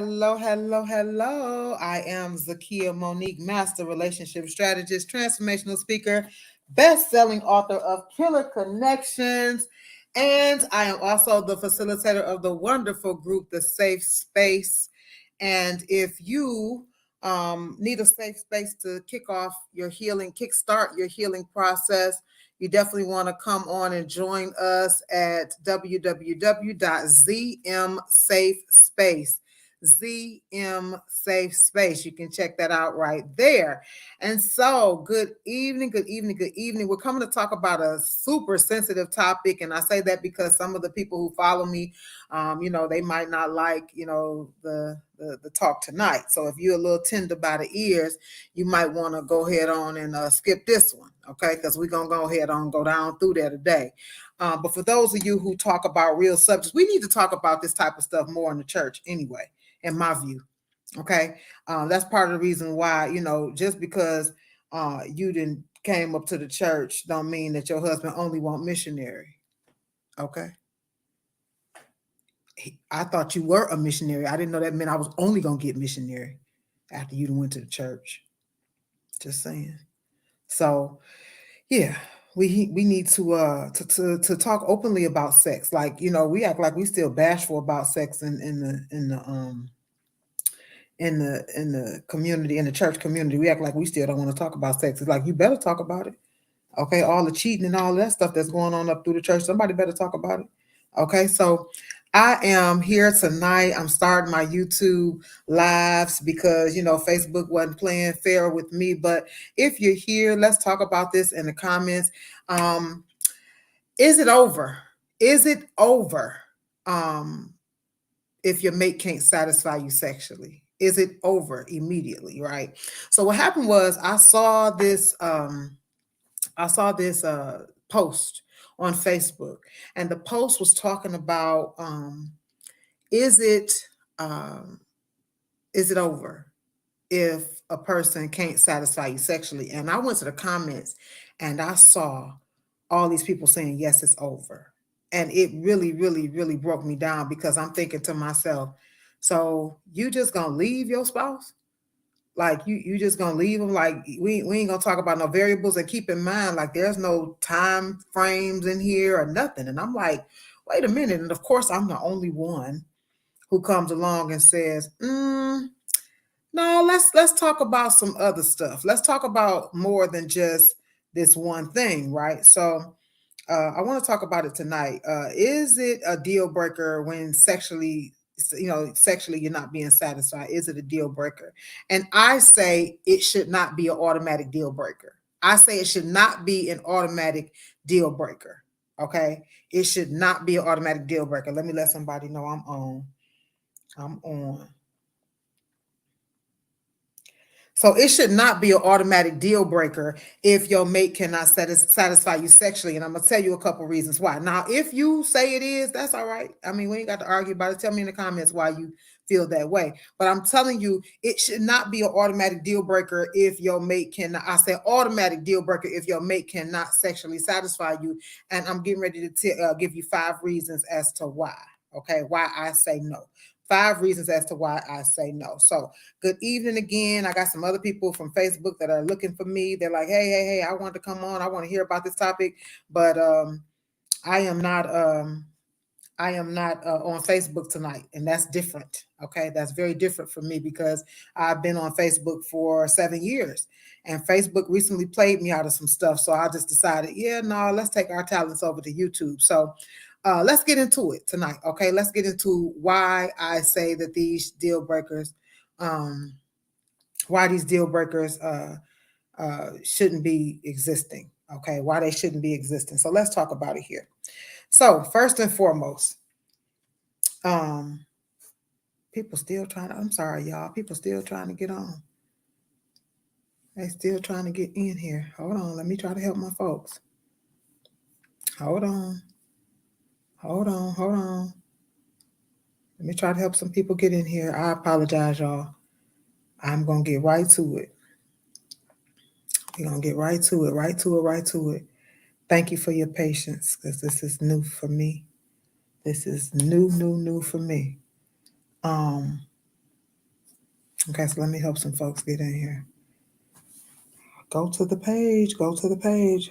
hello, hello, hello. I am Zakiya Monique, Master Relationship Strategist, Transformational Speaker, best-selling author of Killer Connections, and I am also the facilitator of the wonderful group, The Safe Space. And if you need a safe space to kickstart your healing process, you definitely want to come on and join us at www.zmsafespace. ZM Safe Space. You can check that out right there. And so, good evening, good evening, good evening. We're coming to talk about a super sensitive topic. And I say that because some of the people who follow me, they might not like, the talk tonight. So if you're a little tender by the ears, you might want to go ahead on and skip this one, okay? Because we're going to go ahead on go down through there today. But for those of you who talk about real subjects, we need to talk about this type of stuff more in the church anyway, in my view, okay? That's part of the reason why, just because you didn't came up to the church don't mean that your husband only want missionary, okay? I thought you were a missionary. I didn't know that meant I was only going to get missionary after you went to the church. Just saying. So, yeah, we need to talk openly about sex. Like, we act like we still bashful about sex in the community, in the church community. We act like we still don't want to talk about sex. It's like, you better talk about it. Okay, all the cheating and all that stuff that's going on up through the church, somebody better talk about it. Okay, so I am here tonight. I'm starting my YouTube lives because, Facebook wasn't playing fair with me. But if you're here, let's talk about this in the comments. Is it over? Is it over if your mate can't satisfy you sexually? Is it over immediately, right? So what happened was I saw this post on Facebook, and the post was talking about is it over if a person can't satisfy you sexually? And I went to the comments and I saw all these people saying yes, it's over. And it really, really, really broke me down because I'm thinking to myself, so you just gonna leave your spouse? Like you just gonna leave them? Like we ain't gonna talk about no variables, and keep in mind, like there's no time frames in here or nothing. And I'm like, wait a minute. And of course, I'm the only one who comes along and says, no, let's talk about some other stuff. Let's talk about more than just this one thing, right? So I want to talk about it tonight. Is it a deal breaker when sexually you're not being satisfied? Is it a deal breaker? And I say it should not be an automatic deal breaker. I say it should not be an automatic deal breaker. Okay, it should not be an automatic deal breaker. Let me let somebody know I'm on. I'm on. So it should not be an automatic deal breaker if your mate cannot satisfy you sexually. And I'm going to tell you a couple reasons why. Now, if you say it is, that's all right. I mean, we ain't got to argue about it. Tell me in the comments why you feel that way. But I'm telling you, it should not be an automatic deal breaker if your mate cannot. I say automatic deal breaker if your mate cannot sexually satisfy you. And I'm getting ready to give you 5 reasons as to why. Okay, why I say no. 5 reasons as to why I say no. So good evening again. I got some other people from Facebook that are looking for me. They're like, hey, I want to come on. I want to hear about this topic, but I am not on Facebook tonight, and that's different. Okay, that's very different for me because I've been on Facebook for 7 years, and Facebook recently played me out of some stuff. So I just decided, let's take our talents over to YouTube. So let's get into it tonight. Okay, let's get into why I say that these deal breakers, shouldn't be existing. Okay, why they shouldn't be existing. So let's talk about it here. So first and foremost, people still trying to. I'm sorry, y'all. People still trying to get on. They still trying to get in here. Hold on. Let me try to help my folks. Hold on. Hold on. Let me try to help some people get in here. I apologize, y'all. I'm going to get right to it. We're going to get right to it. Thank you for your patience because this is new for me. This is new for me. Okay, so let me help some folks get in here. Go to the page. Go to the page.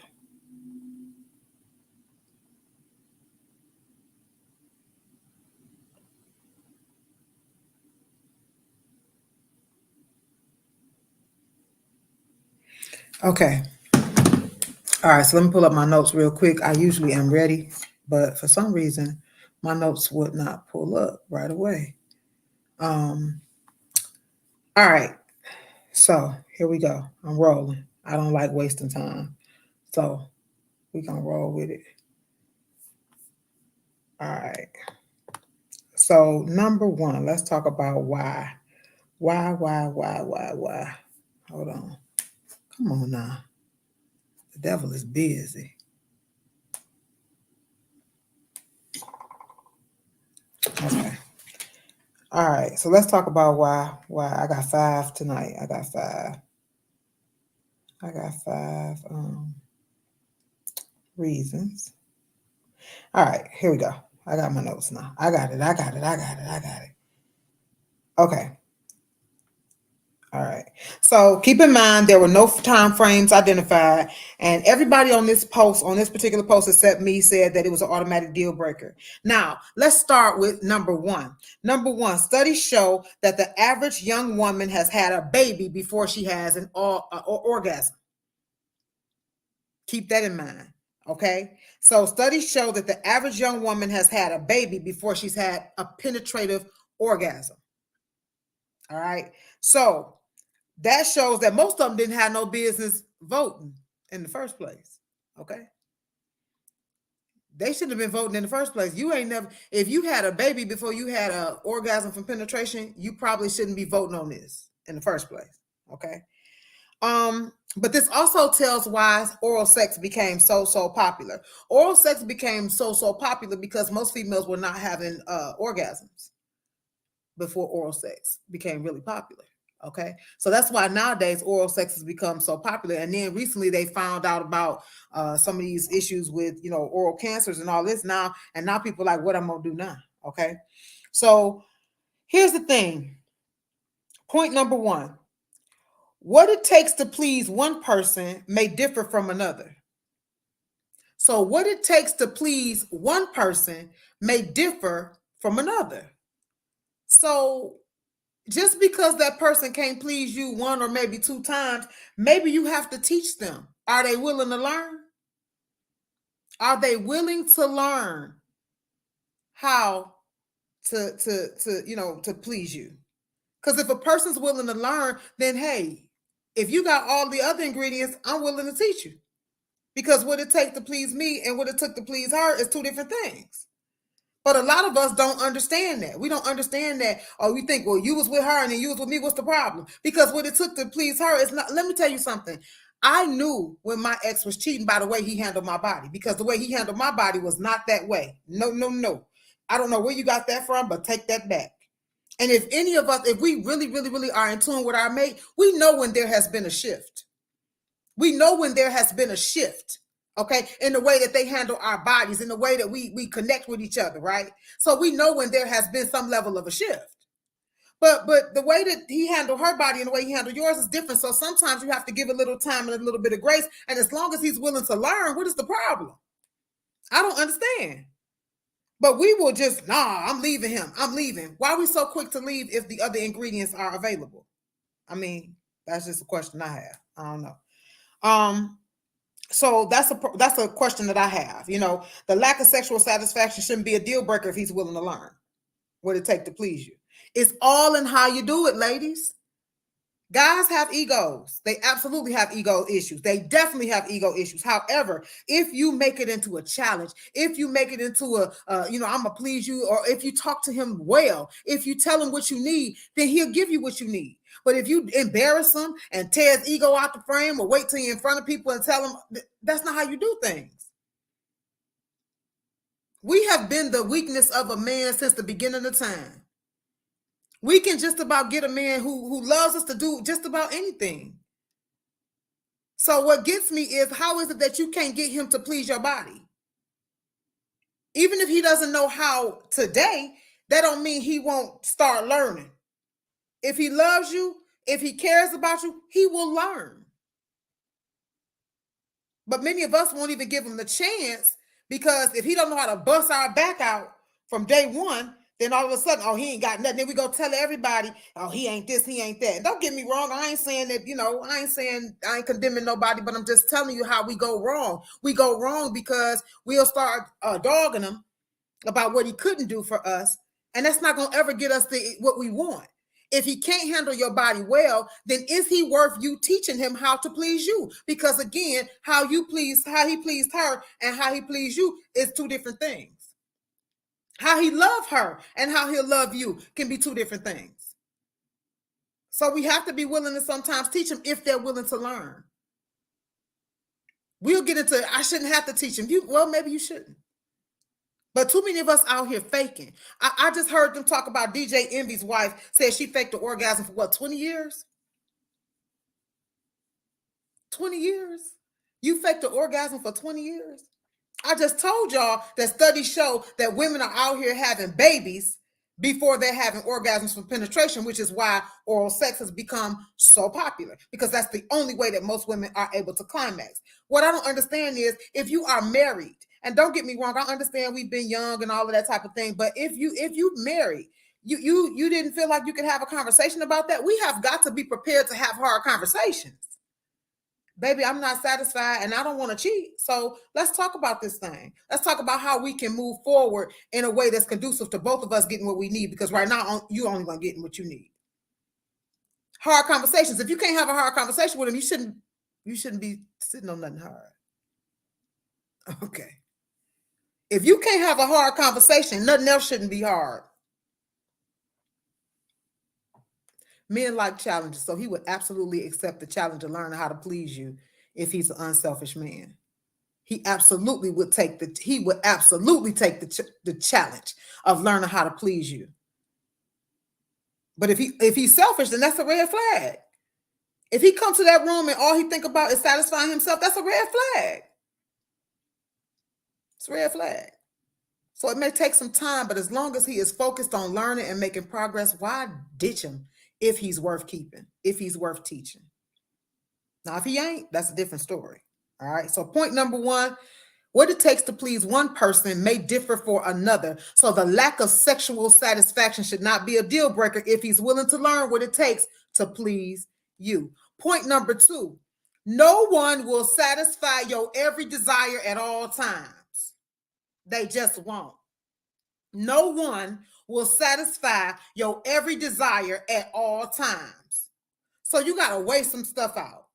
Okay. All right, so let me pull up my notes real quick. I usually am ready, but for some reason, my notes would not pull up right away. Um, all right, so here we go. I'm rolling. I don't like wasting time. So we're gonna roll with it. All right. So number one, let's talk about why. Why? Hold on. Come on now. The devil is busy. Okay. All right. So let's talk about why I got five tonight. I got five. Reasons. All right, here we go. I got my notes now. I got it. Okay. All right. So keep in mind there were no time frames identified, and everybody on this post, on this particular post, except me, said that it was an automatic deal breaker. Now let's start with number one. Number one, studies show that the average young woman has had a baby before she has an orgasm. Keep that in mind. Okay. So studies show that the average young woman has had a baby before she's had a penetrative orgasm. All right. So that shows that most of them didn't have no business voting in the first place. Okay. They shouldn't have been voting in the first place. You ain't never, if you had a baby before you had an orgasm from penetration, you probably shouldn't be voting on this in the first place. Okay. But this also tells why oral sex became so popular. Oral sex became so popular because most females were not having orgasms before oral sex became really popular. Okay, so that's why nowadays oral sex has become so popular. And then recently they found out about some of these issues with oral cancers and all this now. And now people are like, what I'm gonna do now? Okay, so here's the thing. Point number one. What it takes to please one person may differ from another. So, what it takes to please one person may differ from another. So, just because that person can't please you one or maybe two times, maybe you have to teach them. Are they willing to learn? Are they willing to learn how to please you? Because if a person's willing to learn, then hey, if you got all the other ingredients, I'm willing to teach you. Because what it takes to please me and what it took to please her is two different things. But a lot of us don't understand that. We don't understand that. Oh, we think, well, you was with her and then you was with me. What's the problem? Because what it took to please her is not. Let me tell you something. I knew when my ex was cheating by the way he handled my body, because the way he handled my body was not that way. No. I don't know where you got that from, but take that back. And if any of us, if we really are in tune with our mate, we know when there has been a shift. We know when there has been a shift, okay, in the way that they handle our bodies, in the way that we connect with each other, right? So we know when there has been some level of a shift. But the way that he handled her body and the way he handled yours is different. So sometimes you have to give a little time and a little bit of grace. And as long as he's willing to learn, what is the problem? I don't understand. But we will just, I'm leaving him. I'm leaving. Why are we so quick to leave if the other ingredients are available? I mean, that's just a question I have. I don't know. So that's a question that I have. The lack of sexual satisfaction shouldn't be a deal breaker if he's willing to learn what it takes to please you. It's all in how you do it, ladies. Guys have egos. They absolutely have ego issues. They definitely have ego issues. However, if you make it into a challenge, if you make it into I'm gonna please you, or if you talk to him well, if you tell him what you need, then he'll give you what you need. But if you embarrass him and tear his ego out the frame, or wait till you're in front of people and tell him, that's not how you do things. We have been the weakness of a man since the beginning of time. We can just about get a man who loves us to do just about anything. So what gets me is, how is it that you can't get him to please your body? Even if he doesn't know how today, that don't mean he won't start learning. If he loves you, if he cares about you, he will learn. But many of us won't even give him the chance, because if he don't know how to bust our back out from day one, then all of a sudden, oh, he ain't got nothing. Then we go tell everybody, oh, he ain't this, he ain't that. And don't get me wrong. I ain't saying that, I ain't condemning nobody, but I'm just telling you how we go wrong. We go wrong because we'll start dogging him about what he couldn't do for us. And that's not going to ever get us what we want. If he can't handle your body well, then is he worth you teaching him how to please you? Because again, how he pleased her and how he pleased you is two different things. How he loved her and how he'll love you can be two different things. So we have to be willing to sometimes teach them if they're willing to learn. We'll get into, I shouldn't have to teach them. Well, maybe you shouldn't. But too many of us out here faking. I just heard them talk about DJ Envy's wife said she faked the orgasm for what, 20 years? 20 years? You faked the orgasm for 20 years? I just told y'all that studies show that women are out here having babies before they're having orgasms from penetration, which is why oral sex has become so popular, because that's the only way that most women are able to climax. What I don't understand is, if you are married, and don't get me wrong, I understand we've been young and all of that type of thing, but if you married, you didn't feel like you could have a conversation about that. We have got to be prepared to have hard conversations. Baby, I'm not satisfied and I don't want to cheat. So let's talk about this thing. Let's talk about how we can move forward in a way that's conducive to both of us getting what we need, because right now you only going to get what you need. Hard conversations. If you can't have a hard conversation with him, you shouldn't be sitting on nothing hard. Okay. If you can't have a hard conversation, nothing else shouldn't be hard. Men like challenges, so he would absolutely accept the challenge of learning how to please you if he's an unselfish man. He absolutely would take the challenge of learning how to please you. But if he's selfish, then that's a red flag. If he comes to that room and all he think about is satisfying himself, that's a red flag. It's a red flag. So it may take some time, but as long as he is focused on learning and making progress, why ditch him if he's worth keeping, if he's worth teaching? Now, if he ain't, that's a different story. All right. So point number one, what it takes to please one person may differ for another. So the lack of sexual satisfaction should not be a deal breaker if he's willing to learn what it takes to please you. Point number two, no one will satisfy your every desire at all times. They just won't. No one will satisfy your every desire at all times. So you got to weigh some stuff out.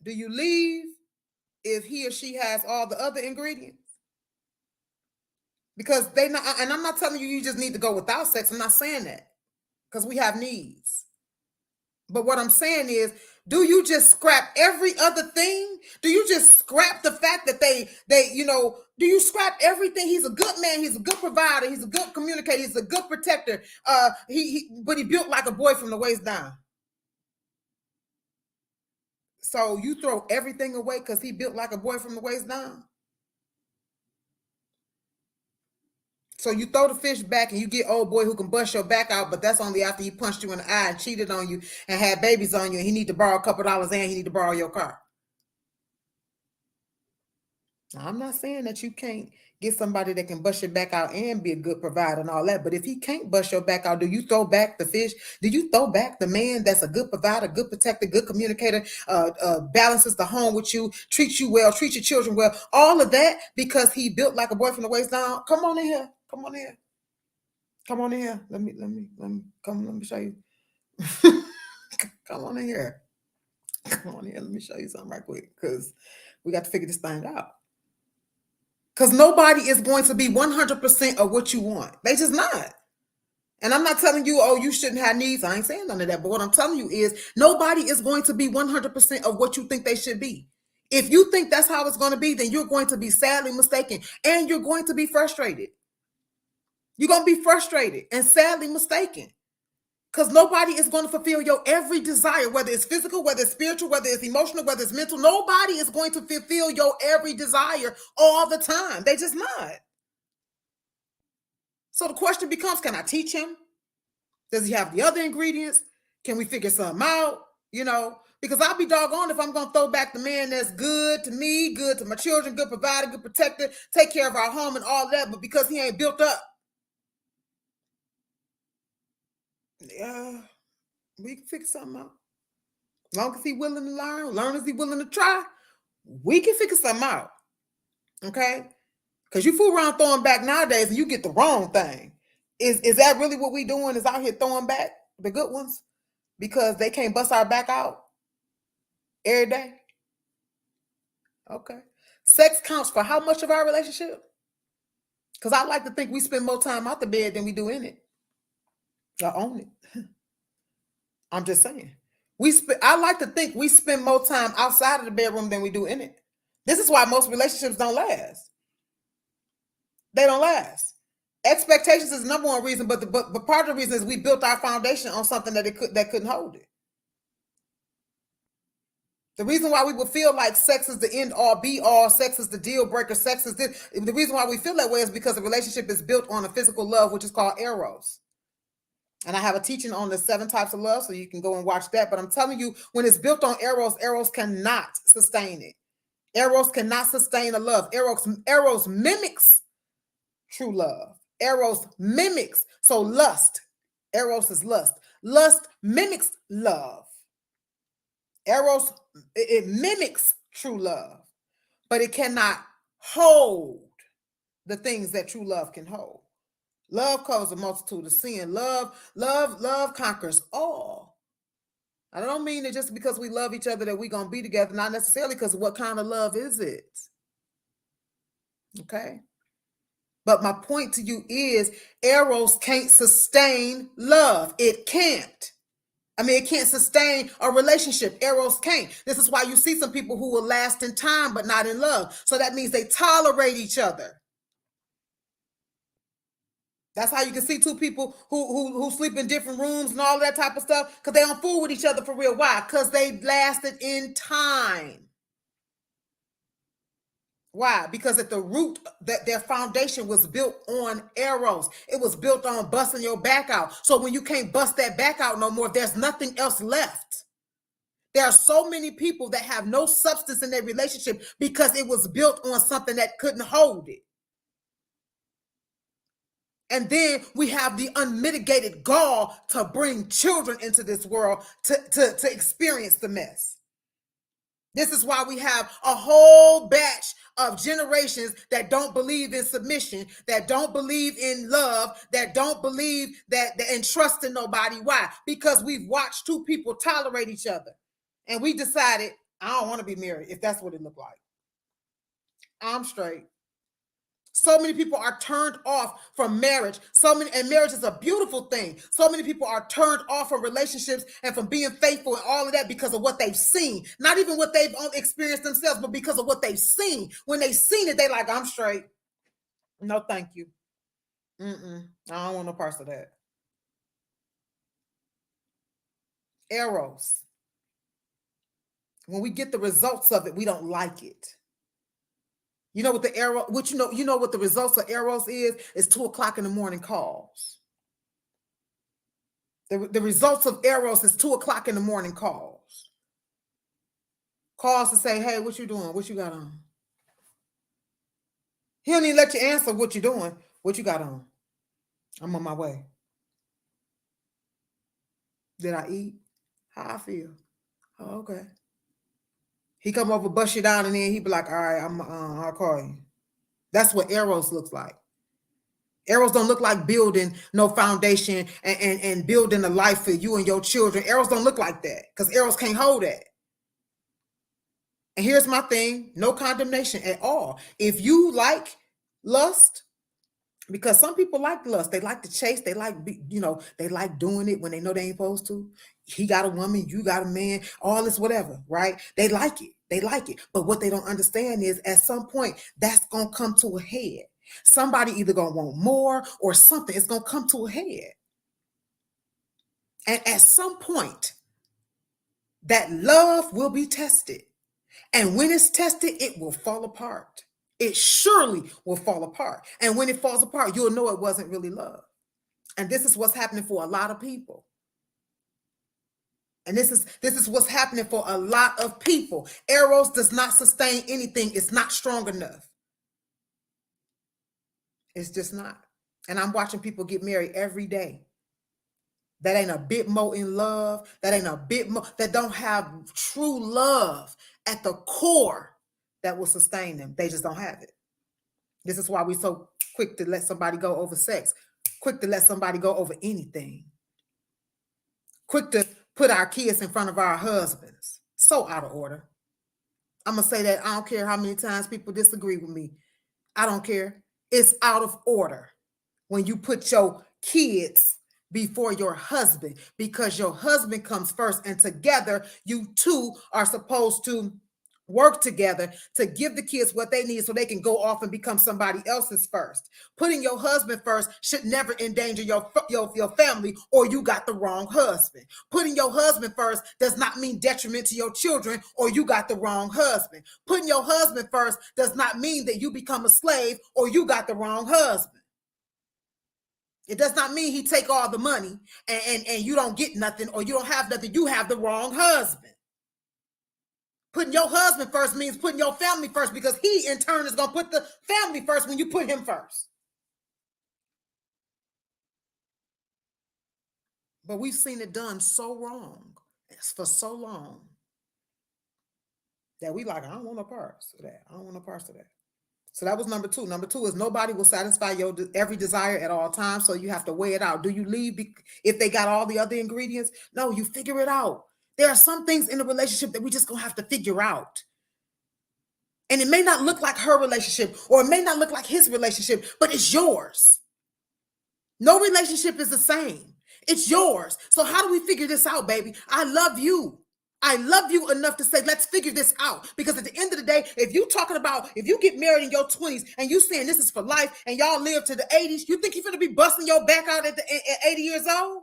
Do you leave if he or she has all the other ingredients? Because they not, and I'm not telling you just need to go without sex. I'm not saying that, because we have needs. But what I'm saying is, do you just scrap every other thing? Do you just scrap the fact that do you scrap everything? He's a good man. He's a good provider. He's a good communicator. He's a good protector. But he built like a boy from the waist down. So you throw everything away because he built like a boy from the waist down? So you throw the fish back and you get old boy who can bust your back out, but that's only after he punched you in the eye and cheated on you and had babies on you, and he need to borrow a couple dollars and he need to borrow your car. Now, I'm not saying that you can't get somebody that can bust your back out and be a good provider and all that, but if he can't bust your back out, do you throw back the fish? Do you throw back the man that's a good provider, good protector, good communicator, balances the home with you, treats you well, treats your children well, all of that because he built like a boy from the waist down? Come on in here. Come on in here. Come on in here. Let me show you. Come on in here. Come on in here. Let me show you something right quick, because we got to figure this thing out. Because nobody is going to be 100% of what you want. They just not. And I'm not telling you, oh, you shouldn't have needs. I ain't saying none of that. But what I'm telling you is nobody is going to be 100% of what you think they should be. If you think that's how it's going to be, then you're going to be sadly mistaken. And you're going to be frustrated. You're going to be frustrated and sadly mistaken. Because nobody is going to fulfill your every desire, whether it's physical, whether it's spiritual, whether it's emotional, whether it's mental. Nobody is going to fulfill your every desire all the time. They just not. So the question becomes, can I teach him? Does he have the other ingredients? Can we figure something out? Because I'll be doggone if I'm going to throw back the man that's good to me, good to my children, good provider, good protector, take care of our home and all that, but because he ain't built up. Yeah, we can figure something out. As long as he's willing to learn as he's willing to try, we can figure something out. Okay? Because you fool around throwing back nowadays and you get the wrong thing. Is that really what we doing? Is out here throwing back the good ones because they can't bust our back out every day? Okay. Sex counts for how much of our relationship? Because I like to think we spend more time out the bed than we do in it. I own it. I'm just saying. I like to think we spend more time outside of the bedroom than we do in it. This is why most relationships don't last. They don't last. Expectations is the number one reason, but part of the reason is we built our foundation on something that couldn't hold it. The reason why we would feel like sex is the end all be all, sex is the deal breaker, sex is this. The reason why we feel that way is because the relationship is built on a physical love, which is called eros. And I have a teaching on the 7 types of love, so you can go and watch that. But I'm telling you, when it's built on eros cannot sustain it. Eros cannot sustain a love. Eros mimics true love. Eros mimics. So lust. Eros is lust. Lust mimics love. Eros, it mimics true love, but it cannot hold the things that true love can hold. Love covers a multitude of sin. Love conquers all. I don't mean that just because we love each other that we're going to be together, not necessarily because what kind of love is it? Okay? But my point to you is eros can't sustain love. It can't. It can't sustain a relationship. Eros can't. This is why you see some people who will last in time but not in love. So that means they tolerate each other. That's how you can see 2 people who sleep in different rooms and all that type of stuff, because they don't fool with each other for real. Why? Because they lasted in time. Why? Because at the root, that their foundation was built on eros. It was built on busting your back out. So when you can't bust that back out no more, there's nothing else left. There are so many people that have no substance in their relationship because it was built on something that couldn't hold it. And then we have the unmitigated gall to bring children into this world to experience the mess. This is why we have a whole batch of generations that don't believe in submission, that don't believe in love, that don't believe and trust in nobody. Why? Because we've watched 2 people tolerate each other. And we decided, I don't want to be married if that's what it looked like. I'm straight. So many people are turned off from marriage. And marriage is a beautiful thing. So many people are turned off from relationships and from being faithful and all of that because of what they've seen. Not even what they've experienced themselves, but because of what they've seen. When they've seen it, they're like, I'm straight. No, thank you. I don't want no parts of that. Eros. When we get the results of it, we don't like it. You know what the eros, you know what the results of eros is? It's 2:00 in the morning calls. The results of eros is 2:00 in the morning calls. Calls to say, hey, what you doing? What you got on? He don't even let you answer what you doing. What you got on? I'm on my way. Did I eat? How I feel? Oh, okay. He come over, bust you down, and then he be like, all right, I'll call you. That's what eros looks like. Eros don't look like building no foundation and building a life for you and your children. Eros don't look like that because eros can't hold that. And here's my thing, no condemnation at all. If you like lust, because some people like lust, they like to chase, they like, they like doing it when they know they ain't supposed to. He got a woman, you got a man, all this, whatever, right? They like it. They like it. But what they don't understand is at some point, that's going to come to a head. Somebody either going to want more or something. It's going to come to a head. And at some point, that love will be tested. And when it's tested, it will fall apart. It surely will fall apart. And when it falls apart, you'll know it wasn't really love. And this is what's happening for a lot of people. And this is what's happening for a lot of people. Eros does not sustain anything. It's not strong enough. It's just not. And I'm watching people get married every day that ain't a bit more in love, that ain't a bit more, that don't have true love at the core that will sustain them. They just don't have it. This is why we're so quick to let somebody go over sex, quick to let somebody go over anything, quick to put our kids in front of our husbands. So out of order. I'm going to say that. I don't care how many times people disagree with me. I don't care. It's out of order when you put your kids before your husband, because your husband comes first, and together you two are supposed to work together to give the kids what they need so they can go off and become somebody else's first. Putting your husband first should never endanger your family, or you got the wrong husband. Putting your husband first does not mean detriment to your children, or you got the wrong husband. Putting your husband first does not mean that you become a slave, or you got the wrong husband. It does not mean he take all the money and you don't get nothing, or you don't have nothing. You have the wrong husband. Putting your husband first means putting your family first, because he in turn is going to put the family first when you put him first. But we've seen it done so wrong for so long that we like, I don't want no parts of that. I don't want no parts of that. So that was number two. Number two is nobody will satisfy your every desire at all times. So you have to weigh it out. Do you leave if they got all the other ingredients? No, you figure it out. There are some things in the relationship that we just gonna have to figure out. And it may not look like her relationship, or it may not look like his relationship, but it's yours. No relationship is the same. It's yours. So how do we figure this out, baby? I love you. I love you enough to say, let's figure this out. Because at the end of the day, if you get married in your 20s and you saying this is for life and y'all live to the 80s, you think you're going to be busting your back out at 80 years old?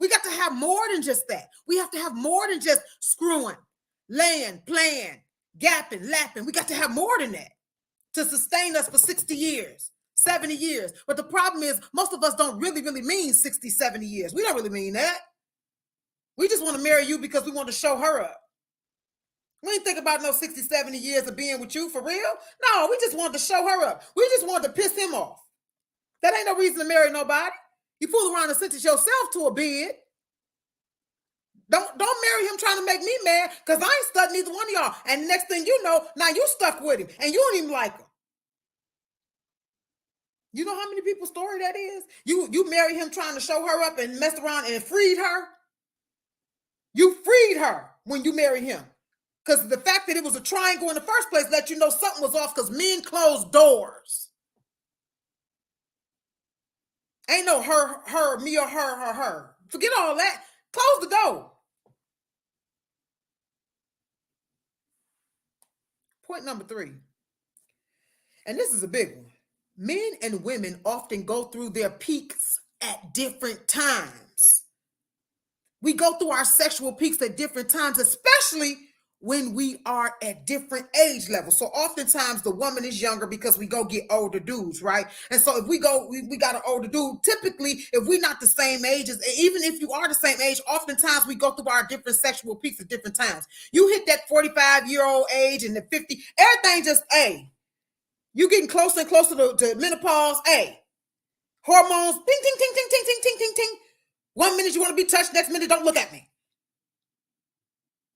We got to have more than just that. We have to have more than just screwing, laying, playing, gapping, lapping. We got to have more than that to sustain us for 60 years, 70 years. But the problem is most of us don't really mean 60, 70 years. We don't really mean that. We just want to marry you because we want to show her up. We ain't think about no 60, 70 years of being with you for real. No, we just wanted to show her up. We just wanted to piss him off. That ain't no reason to marry nobody. You fool around and sentence yourself to a bed. Don't marry him trying to make me mad, because I ain't stuck neither one of y'all. And next thing you know, now you stuck with him and you don't even like him. You know how many people's story that is? You marry him trying to show her up and messed around and freed her. You freed her when you married him. Because the fact that it was a triangle in the first place let you know something was off, because men close doors. Ain't no her, me, or her. Forget all that. Close the door. Point number 3. And this is a big one. Men and women often go through their peaks at different times. We go through our sexual peaks at different times, especially when we are at different age levels. So oftentimes the woman is younger because we go get older dudes, right? And so if we got an older dude, typically if we're not the same age, even if you are the same age, oftentimes we go through our different sexual peaks at different times. You hit that 45-year-old age and the 50, everything just, you getting closer and closer to menopause, hormones, ting, ting, ting, ting, ting, ting, ting, ting, ting. 1 minute you want to be touched, next minute don't look at me.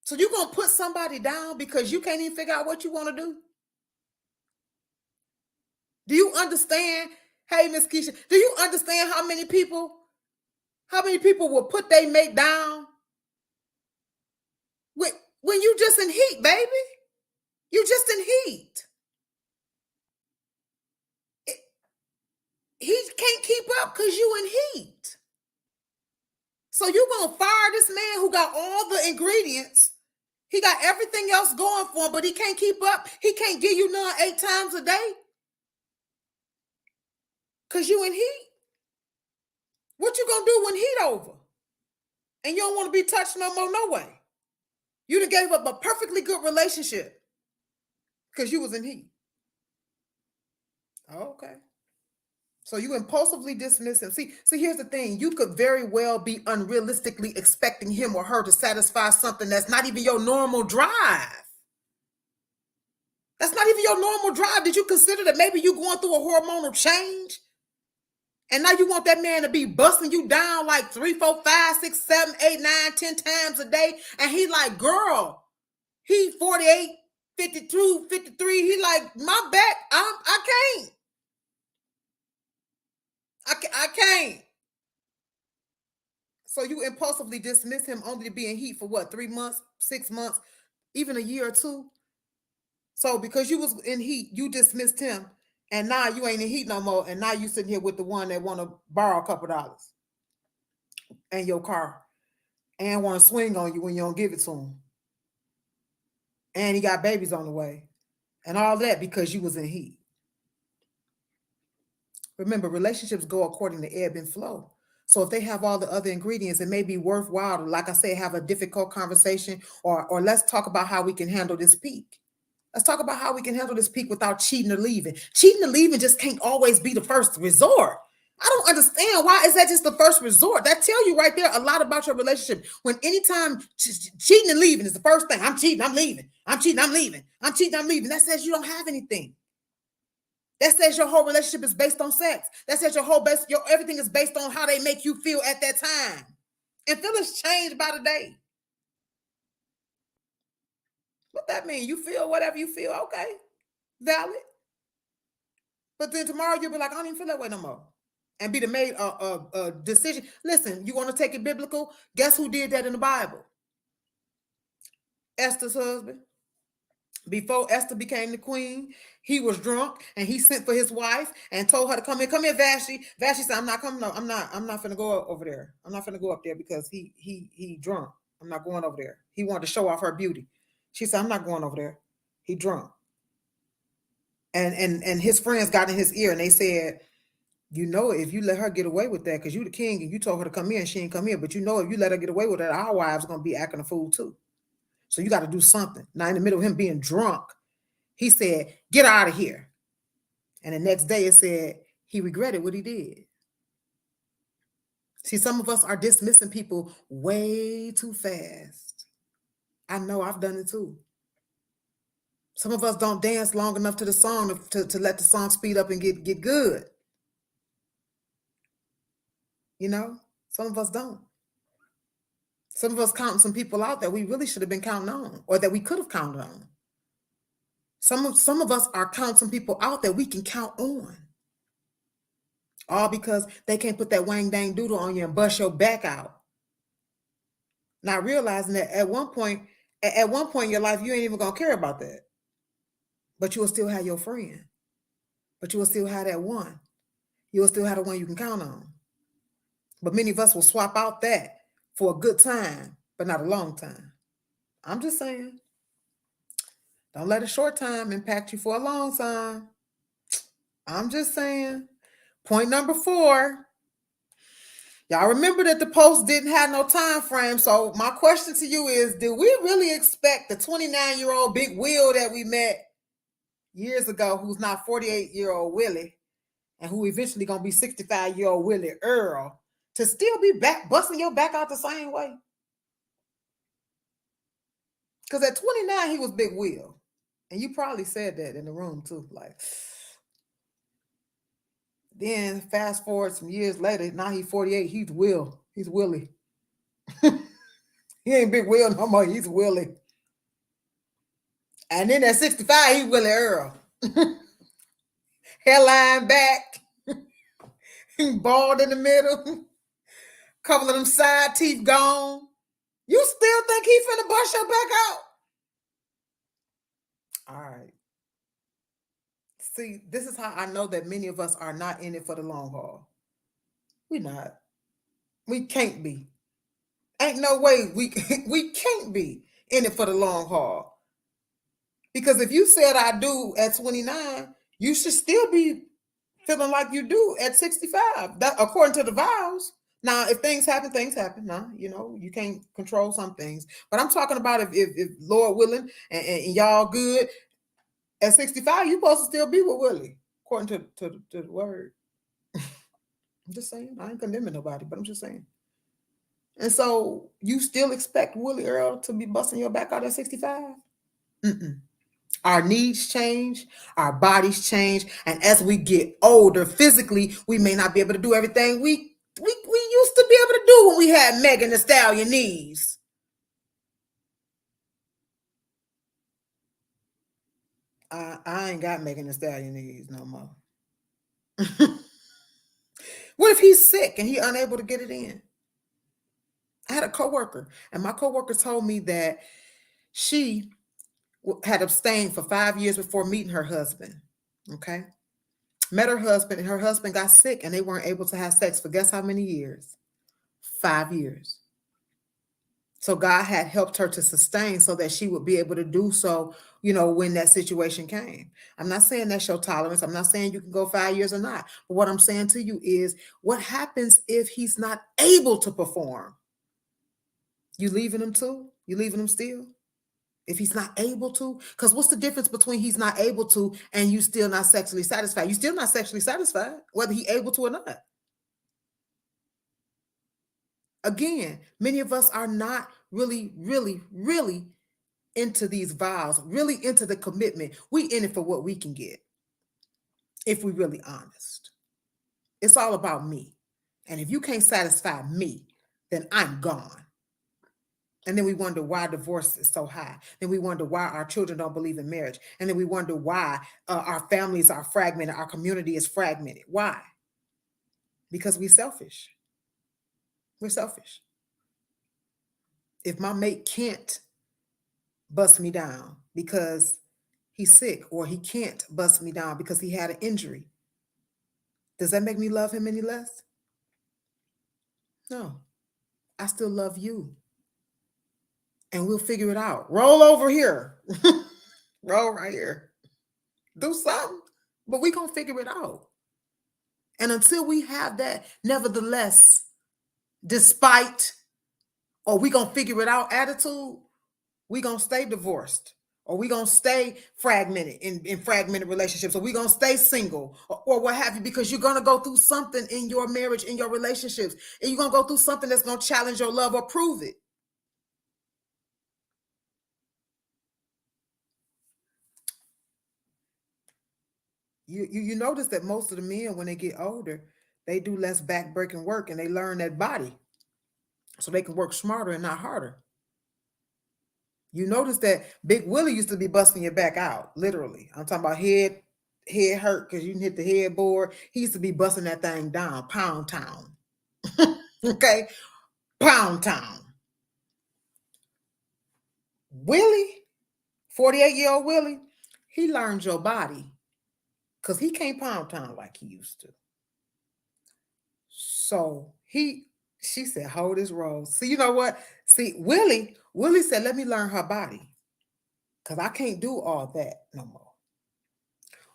So you're going to put somebody down because you can't even figure out what you want to do? Do you understand? Hey, Miss Keisha, do you understand how many people will put their mate down when you just in heat, baby? You just in heat. He can't keep up because you in heat. So you're going to fire this man who got all the ingredients. He got everything else going for him, but he can't keep up. He can't give you none 8 times a day because you in heat. What you going to do when heat over? And you don't want to be touched no more, no way. You done gave up a perfectly good relationship because you was in heat. Okay. So you impulsively dismiss him. See, here's the thing. You could very well be unrealistically expecting him or her to satisfy something that's not even your normal drive. That's not even your normal drive. Did you consider that maybe you going through a hormonal change? And now you want that man to be busting you down like 3, 4, 5, 6, 7, 8, 9, 10 times a day. And he like, girl, he 48, 52, 53. He like, my back, I can't. I can't. So you impulsively dismiss him only to be in heat for what, 3 months, 6 months, even a year or two. So because you was in heat, you dismissed him, and now you ain't in heat no more, and now you sitting here with the one that want to borrow a couple dollars and your car, and want to swing on you when you don't give it to him, and he got babies on the way, and all that because you was in heat. Remember, relationships go according to ebb and flow. So if they have all the other ingredients, it may be worthwhile to, like I say, have a difficult conversation, or let's talk about how we can handle this peak. Let's talk about how we can handle this peak without cheating or leaving. Cheating or leaving just can't always be the first resort. I don't understand, why is that just the first resort? That tell you right there a lot about your relationship. When anytime cheating and leaving is the first thing, I'm cheating, I'm leaving. I'm cheating, I'm leaving. I'm cheating, I'm leaving. That says you don't have anything. That says your whole relationship is based on sex. That says your everything is based on how they make you feel at that time. And feelings change by the day. What that mean? You feel whatever you feel, okay, valid. But then tomorrow you'll be like, I don't even feel that way no more. And be the made a decision. Listen, you want to take it biblical? Guess who did that in the Bible? Esther's husband. Before Esther became the queen, he was drunk and he sent for his wife and told her to come here. Come here, Vashti. Vashti said, I'm not coming. No, I'm not finna go over there. I'm not finna go up there because he drunk. I'm not going over there. He wanted to show off her beauty. She said, I'm not going over there. He drunk. And his friends got in his ear and they said, you know, if you let her get away with that, because you the king and you told her to come here and she ain't come here, but you know, if you let her get away with that, our wives are going to be acting a fool too. So you got to do something. Now, in the middle of him being drunk, he said, get out of here. And the next day it said he regretted what he did. See, some of us are dismissing people way too fast. I know I've done it too. Some of us don't dance long enough to the song to let the song speed up and get good. You know, some of us don't. Some of us counting some people out that we really should have been counting on, or that we could have counted on. Some of us are counting some people out that we can count on. All because they can't put that wang dang doodle on you and bust your back out. Not realizing that at one point in your life, you ain't even gonna care about that. But you will still have your friend. But you will still have that one. You will still have the one you can count on. But many of us will swap out that for a good time, but not a long time. I'm just saying. Don't let a short time impact you for a long time. I'm just saying. Point number 4. Y'all remember that the post didn't have no time frame. So my question to you is, do we really expect the 29-year-old Big Will that we met years ago, who's now 48-year-old Willie, and who eventually gonna be 65-year-old Willie Earl, to still be back busting your back out the same way? Because at 29, he was Big Will. And you probably said that in the room too. Like, then fast forward some years later, now he's 48, he's Will. He's Willie. He ain't Big Will no more, he's Willie. And then at 65, he's Willie Earl. Hairline back, bald in the middle, couple of them side teeth gone. You still think he finna bust your back out? All right. See, this is how I know that many of us are not in it for the long haul. We're not. We can't be. Ain't no way we can't be in it for the long haul. Because if you said I do at 29, you should still be feeling like you do at 65. That according to the vows. Now, if things happen, things happen. Now, you know, you can't control some things. But I'm talking about if Lord willing and y'all good, at 65, you're supposed to still be with Willie, according to the word. I'm just saying. I ain't condemning nobody, but I'm just saying. And so you still expect Willie Earl to be busting your back out at 65? Mm-mm. Our needs change, our bodies change, and as we get older, physically, we may not be able to do everything we used to be able to do when we had Megan Thee Stallion knees. I ain't got Megan Thee Stallion knees no more. What if he's sick and he unable to get it in? I had a coworker, and my coworker told me that she had abstained for 5 years before meeting her husband. Okay, met her husband, and her husband got sick, and they weren't able to have sex for guess how many years? 5 years. So God had helped her to sustain so that she would be able to do so, when that situation came. I'm not saying that's your tolerance. I'm not saying you can go 5 years or not. But what I'm saying to you is what happens if he's not able to perform? You leaving him too? You leaving him still? If he's not able to? Because what's the difference between he's not able to and you still not sexually satisfied? You still not sexually satisfied, whether he able to or not. Again, many of us are not really, really, really into these vows, really into the commitment. We in it for what we can get, if we're really honest. It's all about me. And if you can't satisfy me, then I'm gone. And then we wonder why divorce is so high. Then we wonder why our children don't believe in marriage. And then we wonder why our families are fragmented, our community is fragmented. Why? Because we're selfish. We're selfish. If my mate can't bust me down because he's sick, or he can't bust me down because he had an injury, does that make me love him any less? No. I still love you. And we'll figure it out. Roll over here. Roll right here. Do something. But we're going to figure it out. And until we have that, nevertheless, despite, or we going to figure it out attitude, we going to stay divorced. Or we going to stay fragmented in fragmented relationships. Or we going to stay single or what have you, because you're going to go through something in your marriage, in your relationships. And you're going to go through something that's going to challenge your love or prove it. You notice that most of the men, when they get older, they do less back-breaking work and they learn that body so they can work smarter and not harder. You notice that Big Willie used to be busting your back out, literally. I'm talking about head hurt because you didn't hit the headboard. He used to be busting that thing down, pound town. Okay, pound town. Willie, 48-year-old Willie, he learned your body because he can't pound town like he used to. So she said, hold his rose. See, you know what? See, Willie said, let me learn her body. Because I can't do all that no more.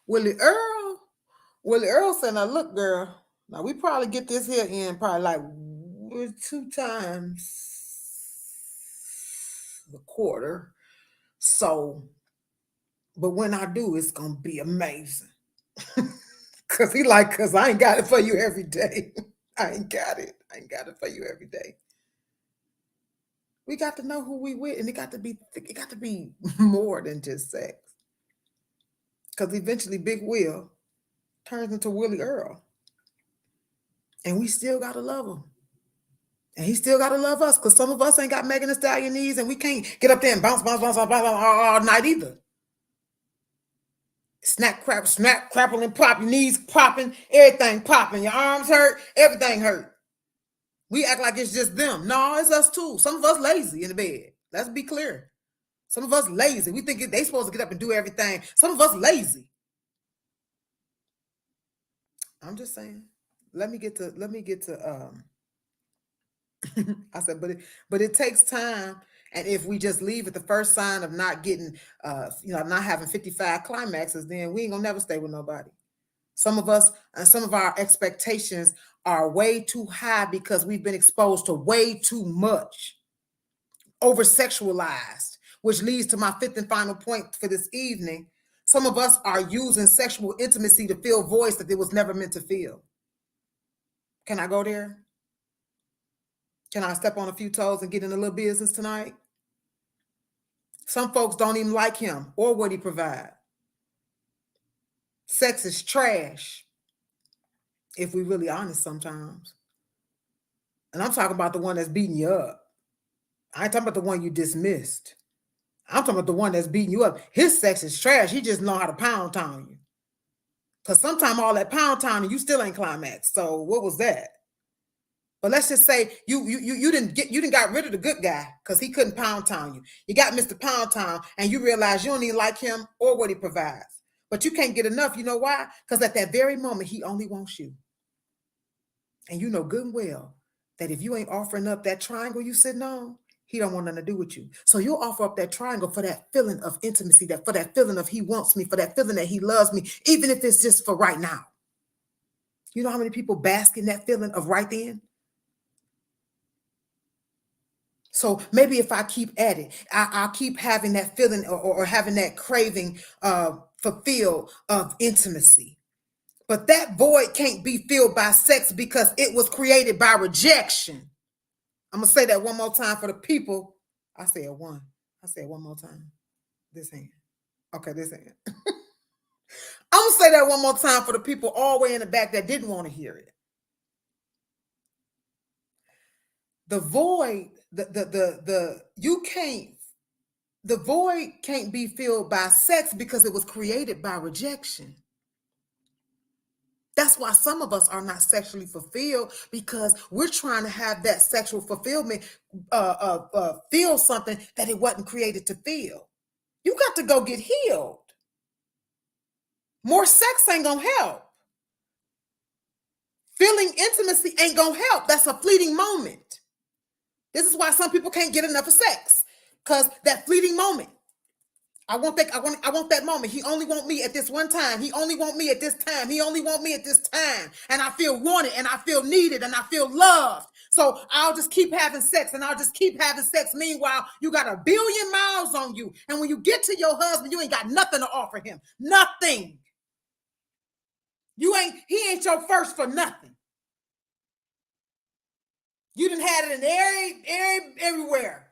Willie Earl said, now look, girl, now we probably get this here in probably like 2 times a quarter. So, but when I do, it's gonna be amazing. Cause I ain't got it for you every day. I ain't got it. I ain't got it for you every day. We got to know who we with, and it got to be more than just sex. Because eventually Big Will turns into Willie Earl. And we still gotta love him. And he still gotta love us, because some of us ain't got Megan Thee Stallion knees, and we can't get up there and bounce all night either. Snap, crapple, and pop, your knees popping, everything popping, your arms hurt, everything hurt. We act like it's just them. No, it's us too. Some of us lazy in the bed. Let's be clear. Some of us lazy. We think they supposed to get up and do everything. Some of us lazy. I'm just saying. Let me get to I said, but it takes time. And if we just leave at the first sign of not getting not having 55 climaxes, then we ain't gonna never stay with nobody. Some of us and some of our expectations are way too high because we've been exposed to way too much, over sexualized, which leads to my fifth and final point for this evening. Some of us are using sexual intimacy to fill voids that it was never meant to fill. Can I go there? Can I step on a few toes and get in a little business tonight? Some folks don't even like him or what he provides. Sex is trash, if we really honest sometimes. And I'm talking about the one that's beating you up. I ain't talking about the one you dismissed. I'm talking about the one that's beating you up. His sex is trash. He just know how to pound town you. Because sometimes all that pound town and you still ain't climaxed. So what was that? But let's just say you didn't got rid of the good guy because he couldn't pound town you. You got Mr. Pound Town and you realize you don't even like him or what he provides. But you can't get enough. You know why? Because at that very moment, he only wants you. And you know good and well that if you ain't offering up that triangle you sitting on, he don't want nothing to do with you. So you'll offer up that triangle for that feeling of intimacy, that for that feeling of he wants me, for that feeling that he loves me, even if it's just for right now. You know how many people bask in that feeling of right then? So maybe if I keep at it, I'll keep having that feeling or having that craving fulfilled of intimacy. But that void can't be filled by sex because it was created by rejection. I'm going to say that one more time for the people. I said one. I said one more time. This hand. Okay, this hand. I'm going to say that one more time for the people all the way in the back that didn't want to hear it. The void, the void can't be filled by sex because it was created by rejection. That's why some of us are not sexually fulfilled because we're trying to have that sexual fulfillment feel something that it wasn't created to feel. You got to go get healed. More sex ain't gonna help. Feeling intimacy ain't gonna help. That's a fleeting moment. This is why some people can't get enough of sex because that fleeting moment. I want that moment. He only want me at this one time. He only want me at this time. He only want me at this time. And I feel wanted and I feel needed and I feel loved. So I'll just keep having sex and I'll just keep having sex. Meanwhile, you got 1 billion miles on you. And when you get to your husband, you ain't got nothing to offer him. Nothing. He ain't your first for nothing. You done had it in everywhere.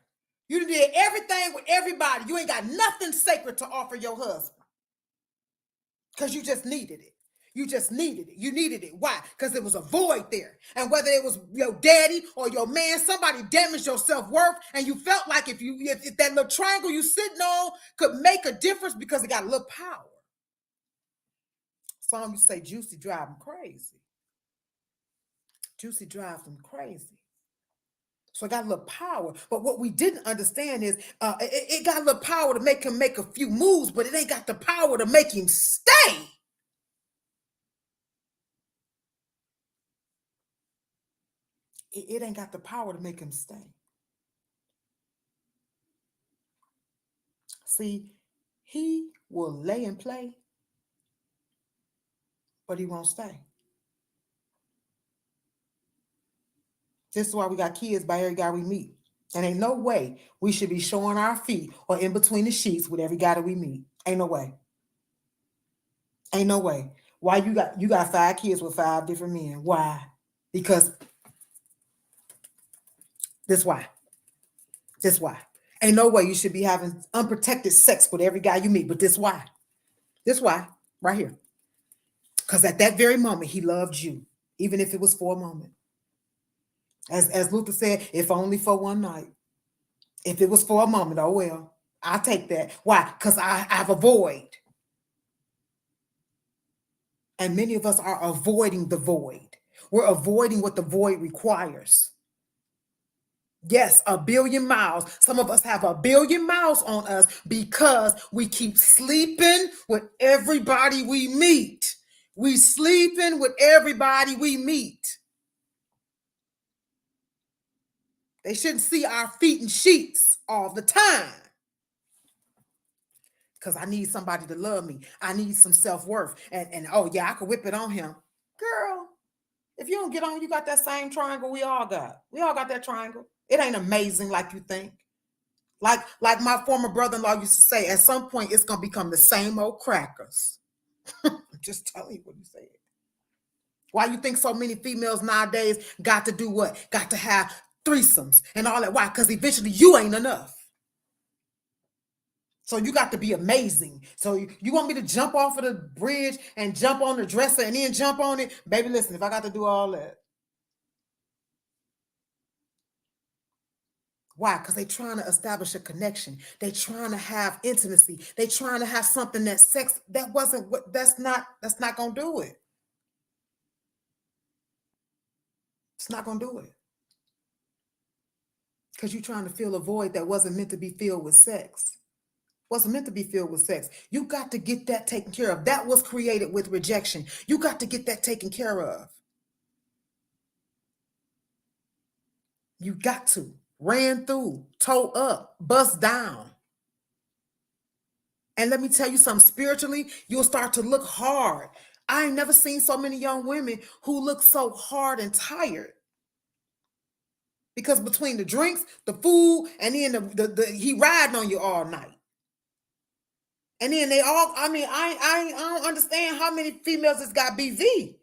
You done did everything with everybody. You ain't got nothing sacred to offer your husband. Because you just needed it. You just needed it. You needed it. Why? Because there was a void there. And whether it was your daddy or your man, somebody damaged your self-worth. And you felt like if that little triangle you sitting on could make a difference because it got a little power. Some you say Juicy drive them crazy. Juicy drives them crazy. So it got a little power. But what we didn't understand is it got a little power to make him make a few moves, but it ain't got the power to make him stay. It ain't got the power to make him stay. See, he will lay and play, but he won't stay. This is why we got kids by every guy we meet. And ain't no way we should be showing our feet or in between the sheets with every guy that we meet. Ain't no way. Ain't no way. Why you got 5 kids with 5 different men? Why? Because this why. This why. Ain't no way you should be having unprotected sex with every guy you meet, but this why. This why, right here. Because at that very moment, he loved you, even if it was for a moment. As Luther said, if only for one night. If it was for a moment, oh well, I'll take that. Why? Because I have a void. And many of us are avoiding the void. We're avoiding what the void requires. Yes, 1 billion miles. Some of us have 1 billion miles on us because we keep sleeping with everybody we meet. We sleeping with everybody we meet. They shouldn't see our feet in sheets all the time. Because I need somebody to love me. I need some self-worth. And oh yeah, I could whip it on him. Girl, if you don't get on, you got that same triangle we all got. We all got that triangle. It ain't amazing like you think. Like my former brother-in-law used to say, at some point it's gonna become the same old crackers. I'm just telling you what he said. Why you think so many females nowadays got to do what? Got to have threesomes and all that. Why? Because eventually you ain't enough. So you got to be amazing. So you want me to jump off of the bridge and jump on the dresser and then jump on it? Baby, listen, if I got to do all that. Why? Because they trying to establish a connection. They trying to have intimacy. They trying to have something that sex, that wasn't what, that's not going to do it. It's not going to do it. Because you're trying to fill a void that wasn't meant to be filled with sex. Wasn't meant to be filled with sex. You got to get that taken care of. That was created with rejection. You got to get that taken care of. You got to. Ran through, toe up, bust down. And let me tell you something, spiritually, you'll start to look hard. I ain't never seen so many young women who look so hard and tired. Because between the drinks, the food, and then he riding on you all night. And then they all, I mean, I don't understand how many females has got BV.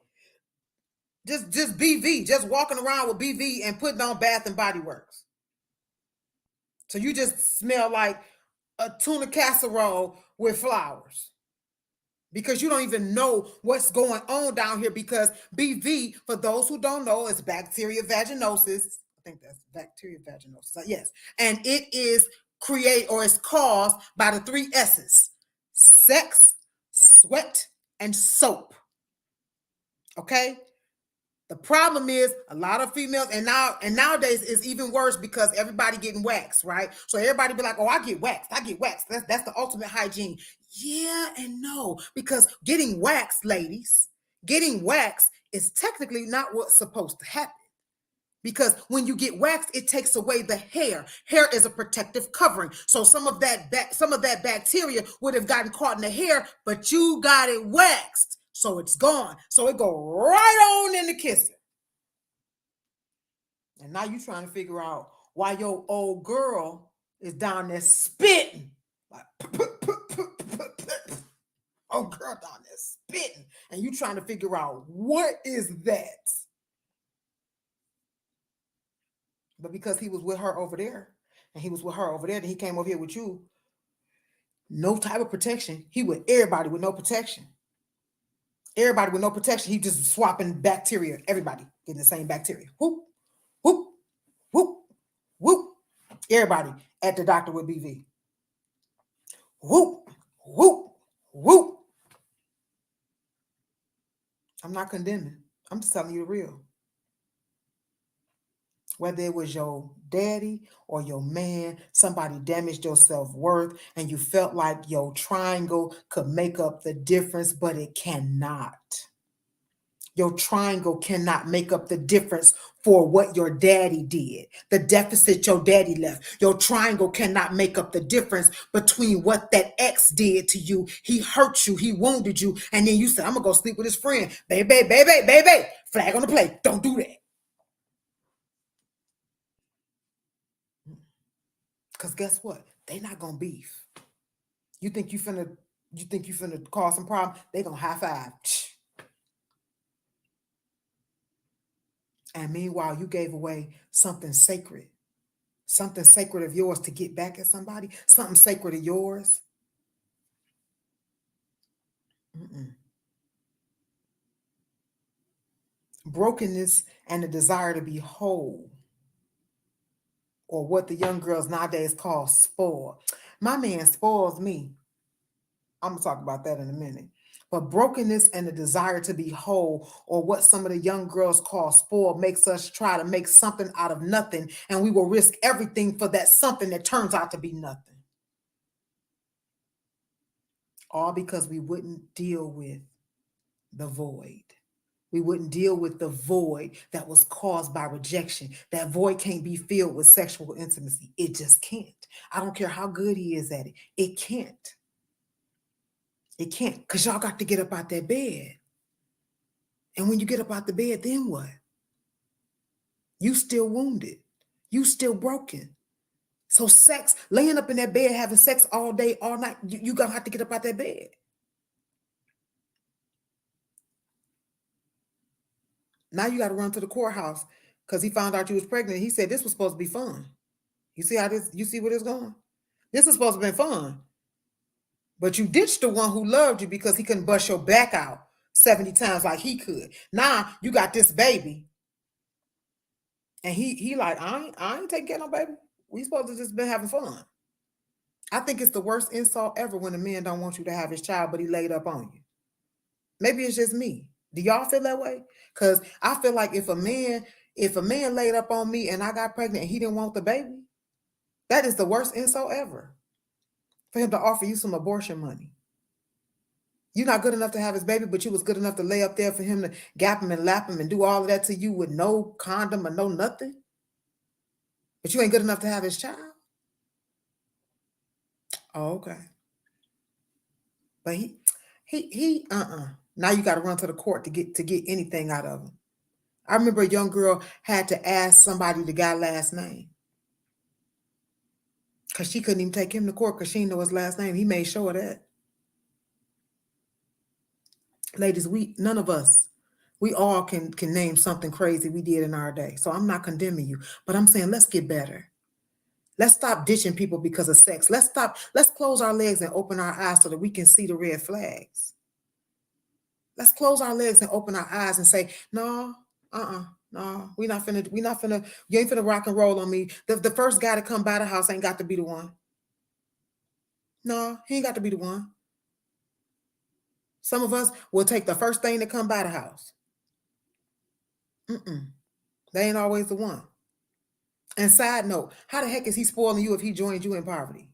Just BV, just walking around with BV and putting on Bath and Body Works. So you just smell like a tuna casserole with flowers. Because you don't even know what's going on down here, because BV, for those who don't know, is bacteria vaginosis. I think that's bacteria vaginosis. Yes. And it is is caused by the three S's: sex, sweat, and soap. Okay? The problem is a lot of females, and nowadays it's even worse because everybody getting waxed, right? So everybody be like, "Oh, I get waxed. I get waxed." That's the ultimate hygiene. Yeah and no, because getting waxed, ladies, getting waxed is technically not what's supposed to happen. Because when you get waxed, it takes away the hair. Hair is a protective covering. So some of that bacteria would have gotten caught in the hair, but you got it waxed. So it's gone. So it go right on in the kissing. And now you trying to figure out why your old girl is down there spitting. Like, old girl down there spitting. And you trying to figure out what is that? But because he was with her over there, and he was with her over there, then he came over here with you. No type of protection. He with everybody with no protection. Everybody with no protection. He just swapping bacteria. Everybody getting the same bacteria. Whoop, whoop, whoop, whoop. Everybody at the doctor with BV. Whoop, whoop, whoop. I'm not condemning. I'm just telling you the real. Whether it was your daddy or your man, somebody damaged your self-worth and you felt like your triangle could make up the difference, but it cannot. Your triangle cannot make up the difference for what your daddy did, the deficit your daddy left. Your triangle cannot make up the difference between what that ex did to you. He hurt you, he wounded you, and then you said, "I'm gonna go sleep with his friend." Baby, baby, baby, flag on the play. Don't do that. Because guess what? They not gonna beef. You think you finna cause some problem? They gonna high five. And meanwhile, you gave away something sacred of yours to get back at somebody, something sacred of yours. Mm-mm. Brokenness and the desire to be whole, or what the young girls nowadays call spoil. My man spoils me. I'm gonna talk about that in a minute. But brokenness and the desire to be whole, or what some of the young girls call spoil, makes us try to make something out of nothing, and we will risk everything for that something that turns out to be nothing. All because we wouldn't deal with the void. We wouldn't deal with the void that was caused by rejection. That void can't be filled with sexual intimacy. It just can't. I don't care how good he is at it. It can't. It can't, because y'all got to get up out that bed. And when you get up out the bed, then what? You still wounded. You still broken. So sex, laying up in that bed, having sex all day, all night, you gonna have to get up out that bed. Now you got to run to the courthouse because he found out you was pregnant. He said this was supposed to be fun. You see how this? You see where this going? This is supposed to be fun, but you ditched the one who loved you because he couldn't bust your back out 70 times like he could. Now you got this baby, and he like I ain't taking care of no baby. We supposed to just been having fun. I think it's the worst insult ever when a man don't want you to have his child, but he laid up on you. Maybe it's just me. Do y'all feel that way? Because I feel like if a man laid up on me and I got pregnant and he didn't want the baby, that is the worst insult ever. For him to offer you some abortion money. You're not good enough to have his baby, but you was good enough to lay up there for him to gap him and lap him and do all of that to you with no condom or no nothing. But you ain't good enough to have his child. Oh, okay. But Now you got to run to the court to get anything out of him. I remember a young girl had to ask somebody the guy's last name because she couldn't even take him to court because she didn't know his last name. He made sure of that. Ladies, none of us, we all can name something crazy we did in our day. So I'm not condemning you, but I'm saying let's get better. Let's stop ditching people because of sex. Let's close our legs and open our eyes so that we can see the red flags. Let's close our legs and open our eyes and say, no, no, we not finna, you ain't finna rock and roll on me. The first guy to come by the house ain't got to be the one. No, he ain't got to be the one. Some of us will take the first thing to come by the house. They ain't always the one. And side note, how the heck is he spoiling you if he joined you in poverty?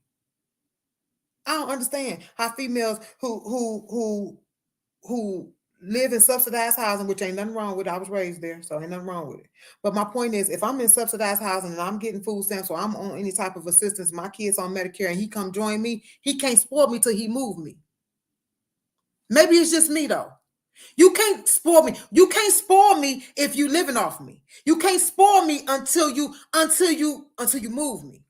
I don't understand how females who live in subsidized housing, which ain't nothing wrong with it. I was raised there, so ain't nothing wrong with it. But my point is, if I'm in subsidized housing and I'm getting food stamps or I'm on any type of assistance, my kids on Medicare, and he come join me, he can't spoil me till he move me. Maybe it's just me though. You can't spoil me. You can't spoil me if you living off me. You can't spoil me until you move me.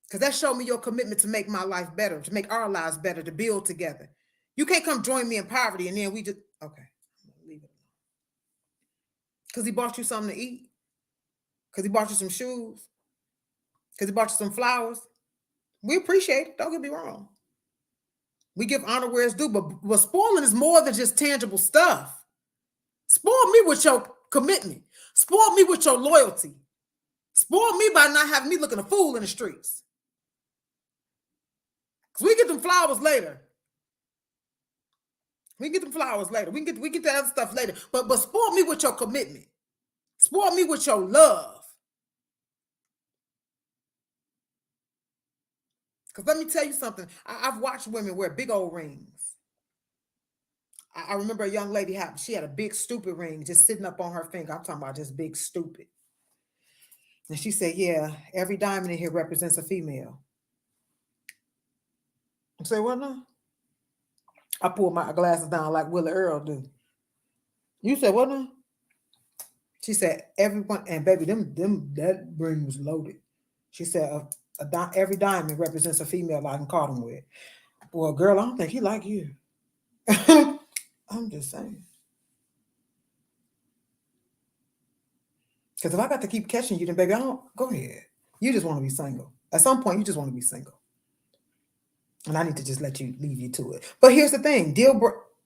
Because that showed me your commitment to make my life better, to make our lives better, to build together. You can't come join me in poverty and then we just okay. Leave it. Because he bought you something to eat. Because he bought you some shoes. Because he bought you some flowers. We appreciate it. Don't get me wrong. We give honor where it's due, but spoiling is more than just tangible stuff. Spoil me with your commitment. Spoil me with your loyalty. Spoil me by not having me looking a fool in the streets. Because we get them flowers later. We get them flowers later. We get that other stuff later. But spoil me with your commitment. Spoil me with your love. Because let me tell you something. I've watched women wear big old rings. I remember a young lady she had a big stupid ring just sitting up on her finger. I'm talking about just big stupid. And she said, yeah, every diamond in here represents a female. I said, what now? I pulled my glasses down like Willie Earl do. You said, what now? She said, everyone, and baby, that ring was loaded. She said, every diamond represents a female I can call them with. Well, girl, I don't think he like you. I'm just saying. Because if I got to keep catching you, then baby, I don't go ahead. You just want to be single. At some point, you just want to be single. And I need to just leave you to it. But here's the thing: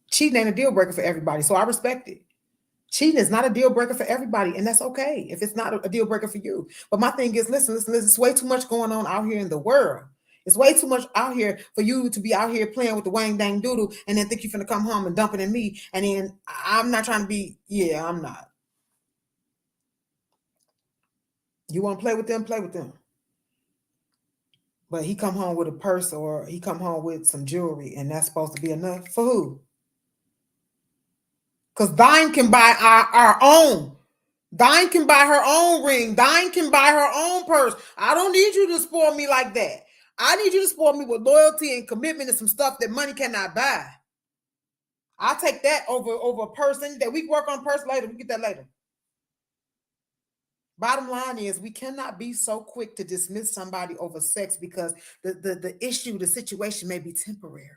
cheating ain't a deal breaker for everybody. So I respect it. Cheating is not a deal breaker for everybody, and that's okay if it's not a deal breaker for you. But my thing is, listen. It's way too much going on out here in the world. It's way too much out here for you to be out here playing with the wang dang doodle and then think you're finna come home and dump it in me. And then I'm not trying to be, yeah, I'm not. You want to play with them, play with them. But he come home with a purse or he come home with some jewelry and that's supposed to be enough for who? Because thine can buy our own. Thine can buy her own ring. Thine can buy her own purse. I don't need you to spoil me like that. I need you to spoil me with loyalty and commitment and some stuff that money cannot buy. I'll take that over a person that we work on purse later. We get that later. Bottom line is we cannot be so quick to dismiss somebody over sex because the issue, the situation may be temporary.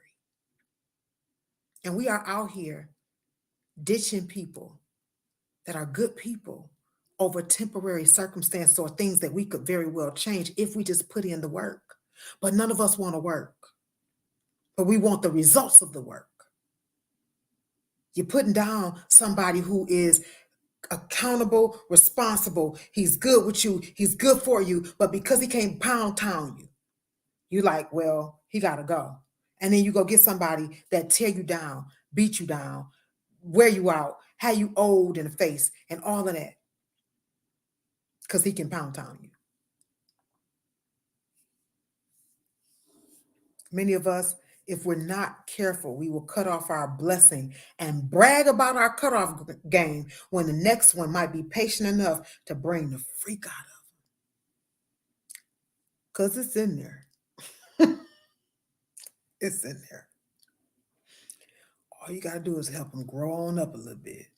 And we are out here ditching people that are good people over temporary circumstances or things that we could very well change if we just put in the work. But none of us want to work, but we want the results of the work. You're putting down somebody who is accountable, responsible. He's good with you. He's good for you. But because he can't pound town you, you like, well, he got to go. And then you go get somebody that tear you down, beat you down, wear you out, have you old in the face, and all of that because he can pound town you. Many of us, if we're not careful, we will cut off our blessing and brag about our cutoff game when the next one might be patient enough to bring the freak out of them. Because it's in there. It's in there. All you got to do is help them grow on up a little bit.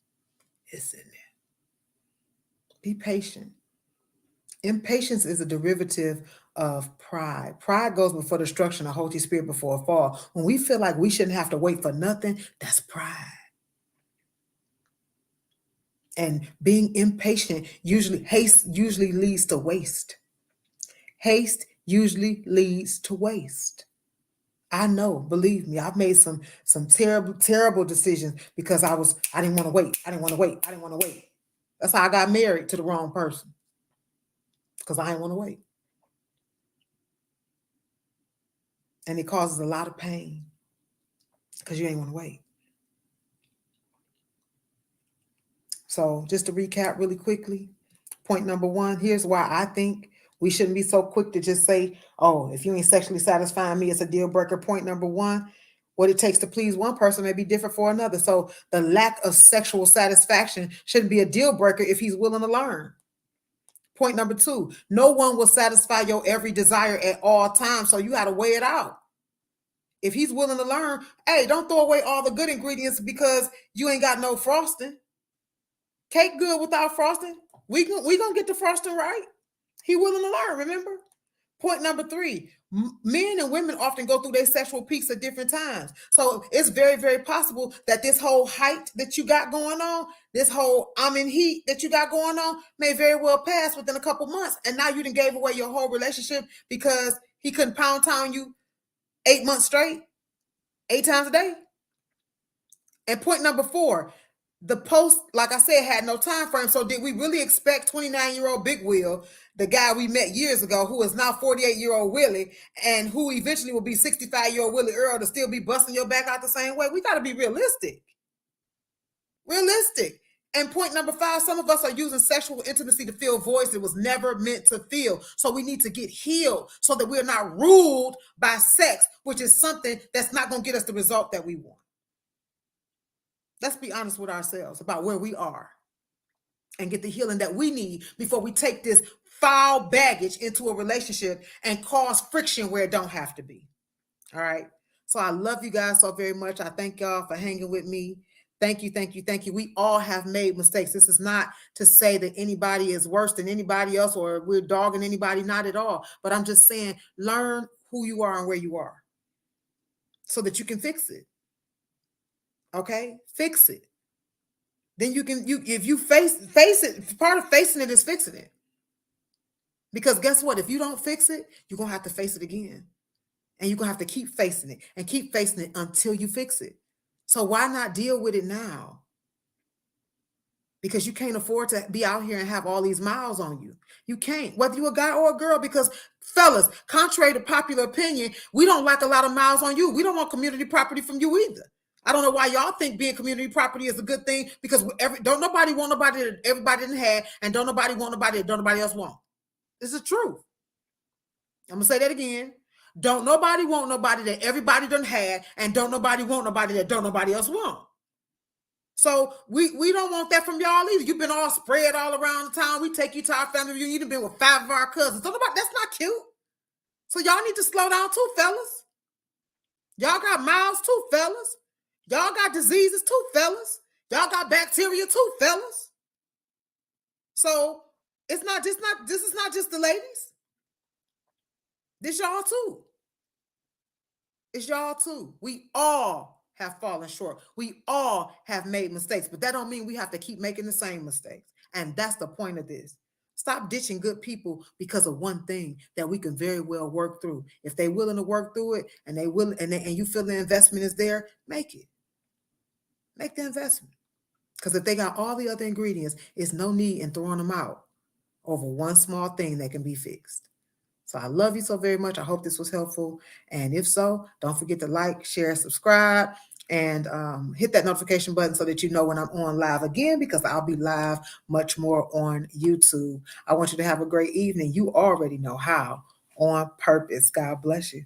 It's in there. Be patient. Impatience is a derivative of pride. Pride goes before destruction, a Holy Spirit before a fall. When we feel like we shouldn't have to wait for nothing, that's pride. And being impatient haste usually leads to waste. Haste usually leads to waste. I know, believe me, I've made some terrible decisions because I didn't want to wait. I didn't want to wait. I didn't want to wait. That's how I got married to the wrong person. Because I didn't want to wait. And it causes a lot of pain because you ain't want to wait. So just to recap really quickly, point number one, here's why I think we shouldn't be so quick to just say, oh, if you ain't sexually satisfying me, it's a deal breaker. Point number one, what it takes to please one person may be different for another. So the lack of sexual satisfaction shouldn't be a deal breaker if he's willing to learn. Point number two, no one will satisfy your every desire at all times. So you got to weigh it out. If he's willing to learn, hey, don't throw away all the good ingredients because you ain't got no frosting. Cake good without frosting. We gonna get the frosting right. He willing to learn, remember? Point number three, men and women often go through their sexual peaks at different times. So it's very, very possible that this whole height that you got going on, this whole I'm in heat that you got going on may very well pass within a couple months. And now you done gave away your whole relationship because he couldn't pound town you 8 months straight, 8 times a day. And point number four, the post, like I said, had no time frame. So did we really expect 29-year-old Big Will, the guy we met years ago, who is now 48-year-old Willie, and who eventually will be 65-year-old Willie Earl, to still be busting your back out the same way? We got to be realistic. Realistic. And point number five, some of us are using sexual intimacy to fill voids it was never meant to fill. So we need to get healed so that we're not ruled by sex, which is something that's not going to get us the result that we want. Let's be honest with ourselves about where we are and get the healing that we need before we take this foul baggage into a relationship and cause friction where it don't have to be. All right. So I love you guys so very much. I thank y'all for hanging with me. Thank you, thank you, thank you. We all have made mistakes. This is not to say that anybody is worse than anybody else or we're dogging anybody, not at all. But I'm just saying, learn who you are and where you are so that you can fix it. Okay? Fix it. Then if you face it, part of facing it is fixing it. Because guess what? If you don't fix it, you're going to have to face it again. And you're going to have to keep facing it and keep facing it until you fix it. So why not deal with it now? Because you can't afford to be out here and have all these miles on you. You can't, whether you're a guy or a girl, because fellas, contrary to popular opinion, we don't like a lot of miles on you. We don't want community property from you either. I don't know why y'all think being community property is a good thing, because don't nobody want nobody that everybody didn't have, and don't nobody want nobody that don't nobody else want. This is true. I'm gonna say that again. Don't nobody want nobody that everybody done had, and don't nobody want nobody that don't nobody else want. So we don't want that from y'all either. You've been all spread all around the town. We take you to our family reunion. You've been with 5 of our cousins. Don't nobody, that's not cute. So y'all need to slow down too, fellas. Y'all got mouths too, fellas. Y'all got diseases too, fellas. Y'all got bacteria too, fellas. So this is not just the ladies. This y'all too. It's y'all too. We all have fallen short. We all have made mistakes, but that don't mean we have to keep making the same mistakes. And that's the point of this. Stop ditching good people because of one thing that we can very well work through. If they're willing to work through it and they will and you feel the investment is there, make it. Make the investment. Because if they got all the other ingredients, it's no need in throwing them out over one small thing that can be fixed. So I love you so very much. I hope this was helpful. And if so, don't forget to like, share, subscribe, and hit that notification button so that you know when I'm on live again, because I'll be live much more on YouTube. I want you to have a great evening. You already know how. On purpose. God bless you.